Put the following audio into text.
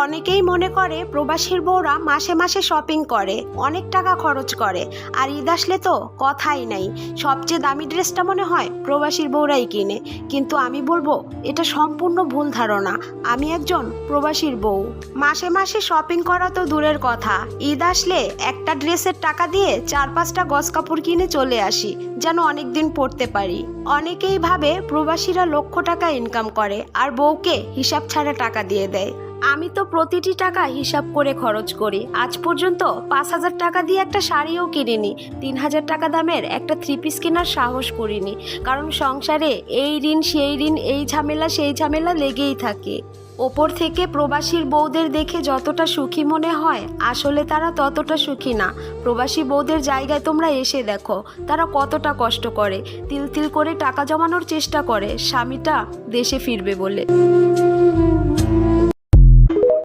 অনেকেই মনে করে প্রবাসীর বউরা মাসে মাসে শপিং করে, অনেক টাকা খরচ করে, আর ঈদ আসলে তো কথাই নাই, সবচেয়ে দামি ড্রেসটা মনে হয় প্রবাসীর বউরাই কিনে। কিন্তু আমি বলবো এটা সম্পূর্ণ ভুল ধারণা। আমি একজন প্রবাসীর বউ। মাসে মাসে শপিং করা তো দূরের কথা, ঈদ আসলে একটা ড্রেসের টাকা দিয়ে 4-5টা গজ কাপড় কিনে চলে আসি, যেন অনেক দিন পরতে পারি। অনেকেই ভাবে প্রবাসীরা লক্ষ টাকা ইনকাম করে আর বউকে হিসাব ছাড়া টাকা দিয়ে দেয়। আমি তো প্রতিটি টাকা হিসাব করে খরচ করি। আজ পর্যন্ত 5,000 টাকা দিয়ে একটা শাড়িও কিনিনি, 3,000 টাকা দামের একটা 3 পিস কেনার সাহস করিনি। কারণ সংসারে এই ঋণ সেই ঋণ, এই ঝামেলা সেই ঝামেলা লেগেই থাকে। ওপর থেকে প্রবাসীর বউদের দেখে যতটা সুখী মনে হয়, আসলে তারা ততটা সুখী না। প্রবাসী বউদের জায়গায় তোমরা এসে দেখো তারা কতটা কষ্ট করে, তিল তিল করে টাকা জমানোর চেষ্টা করে স্বামীটা দেশে ফিরবে বলে।